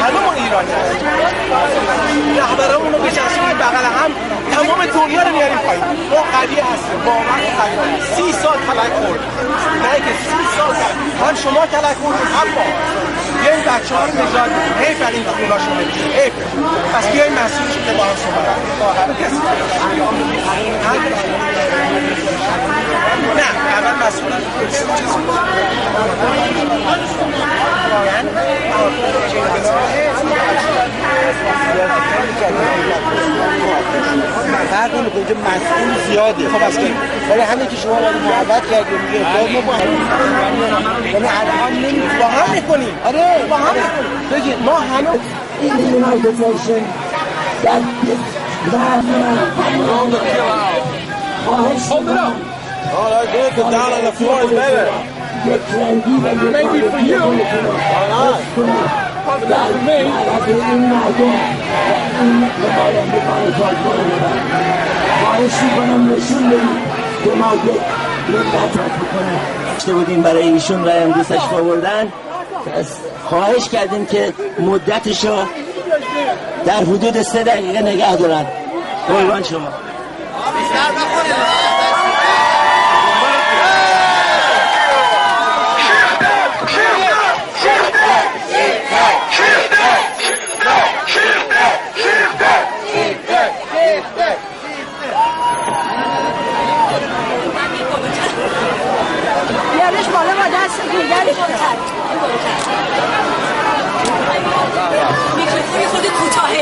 همون ایرانی رهبرامون رو بچسبونیم بغل هم تمام دنیا رو میاریم پایین. ما قوی هستیم، باور قوی. 30 سال تلک خورد، نه که 30 سال هم شما تلک خوردید هم ما. بیاین بچه‌ها رو نجات بدیم. حیف این خوناشون نمیشه، حیف. پس بیاین مسئول شده با هم صحبت کنیم. نه اول مسئول فرق نمی‌کنه که مسئول زیاده. خب از ولی همین که شما وارد محبت کردید میگه ما با یعنی الان نمی‌تونیم با هم می‌کنیم. آره با هم می‌کنیم. بگید ما همه این نایتیشن that hold it up. Oh, that's good. Put down on the floor is better. Maybe for you. Why not? Not for me. بودیم برای ایشون رای هم دوستش آوردن. خواهش کردیم که مدتشو در حدود 3 دقیقه نگه دارن. قربان شما. بیارش بالا با دست دیگرش میکروفون خود کوتاهه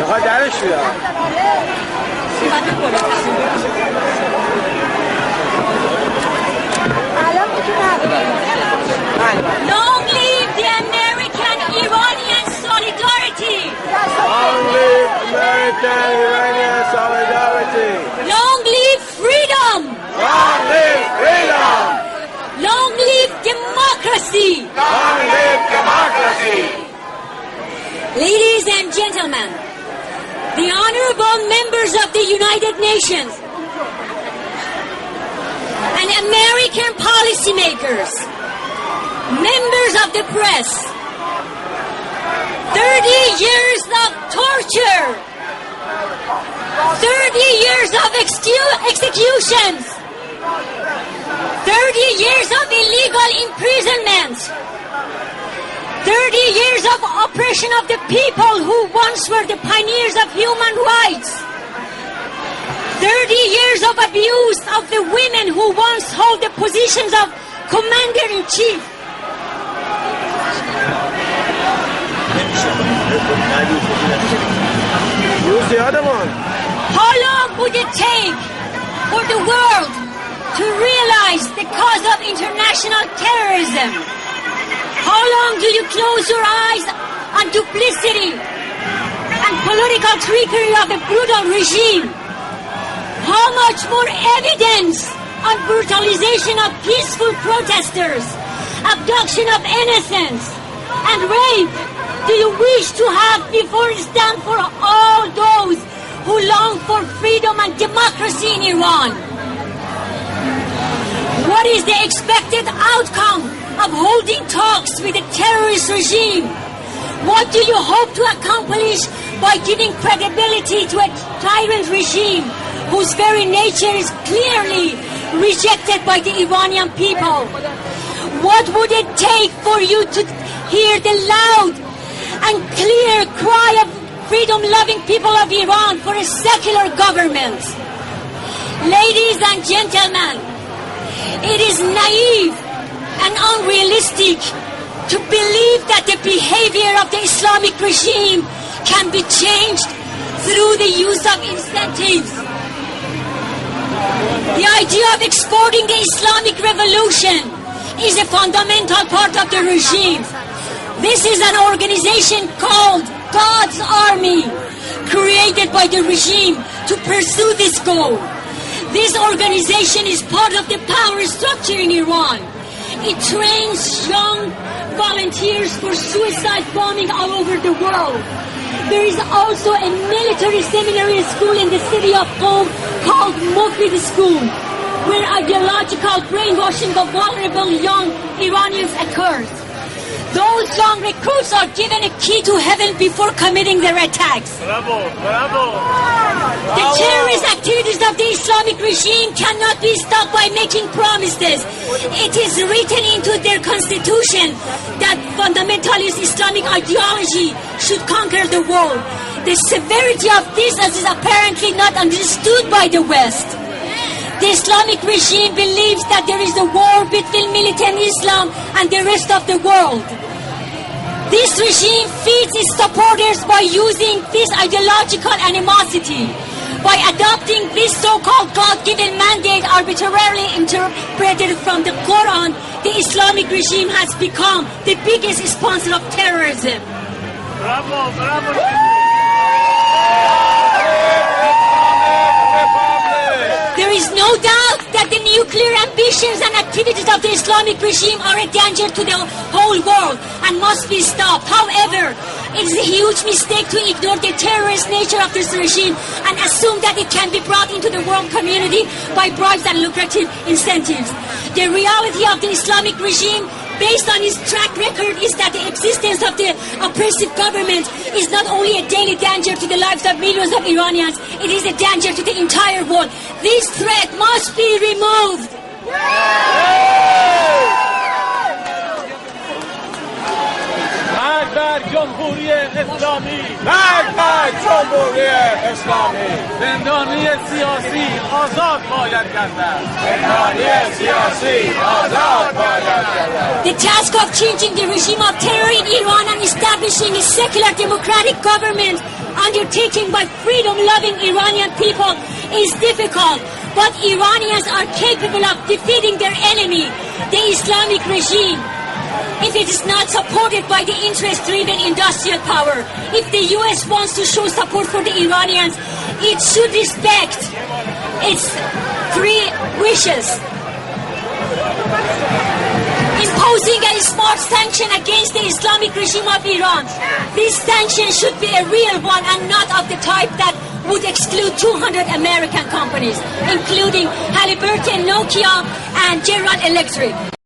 نخواه درش بیار Long live the American Iranian solidarity! Long live American Iranian solidarity! Long live freedom! Long live freedom! Long live democracy! Long live democracy! Ladies and gentlemen, the honorable members of the United Nations and American policymakers, members of the press, 30 years of torture, 30 years of executions, 30 years of illegal imprisonment, 30 years of oppression of the people who once were the pioneers of human rights, 30 years of abuse of the women who once held the positions of commander-in-chief. How long would it take for the world to realize the cause of international terrorism? How long do you close your eyes on duplicity and political trickery of the brutal regime? How much more evidence on brutalization of peaceful protesters, abduction of innocents, and rape do you wish to have before you stand for all those who long for freedom and democracy in Iran? What is the expected outcome of holding talks with the terrorist regime? What do you hope to accomplish by giving credibility to a tyrant regime whose very nature is clearly rejected by the Iranian people? What would it take for you to hear the loud and clear cry of freedom-loving people of Iran for a secular government? Ladies and gentlemen, it is naive and unrealistic to believe that the behavior of the Islamic regime can be changed through the use of incentives. The idea of exporting the Islamic revolution is a fundamental part of the regime. This is an organization called God's Army, created by the regime to pursue this goal. This organization is part of the power structure in Iran. It trains young volunteers for suicide bombing all over the world. There is also a military seminary school in the city of Qom called Mufid School, where ideological brainwashing of vulnerable young Iranians occurs. Those young recruits are given a key to heaven before committing their attacks. Bravo, bravo. The terrorist activities of the Islamic regime cannot be stopped by making promises. It is written into their constitution that fundamentalist Islamic ideology should conquer the world. The severity of this is apparently not understood by the West. The Islamic regime believes that there is a war between militant Islam and the rest of the world. This regime feeds its supporters by using this ideological animosity. By adopting this so-called God-given mandate arbitrarily interpreted from the Quran, the Islamic regime has become the biggest sponsor of terrorism. Bravo, bravo. There is no doubt that the nuclear ambitions and activities of the Islamic regime are a danger to the whole world and must be stopped. However, it is a huge mistake to ignore the terrorist nature of this regime and assume that it can be brought into the world community by bribes and lucrative incentives. The reality of the Islamic regime, based on its track record, is that the existence of the oppressive government is not only a daily danger to the lives of millions of Iranians, it is a danger to the entire world. This threat must be removed. بر جمهوری اسلامی، بر جمهوری اسلامی. زندانی سیاسی آزاد باید گردد. زندانی سیاسی آزاد باید گردد. The task of changing the regime of terror in Iran and establishing a secular democratic government undertaken by freedom-loving Iranian people is difficult, but Iranians are capable of defeating their enemy, the Islamic regime. If it is not supported by the interest-driven industrial power, if the U.S. wants to show support for the Iranians, it should respect its three wishes. Imposing a smart sanction against the Islamic regime of Iran. This sanction should be a real one and not of the type that would exclude 200 American companies, including Halliburton, Nokia, and General Electric.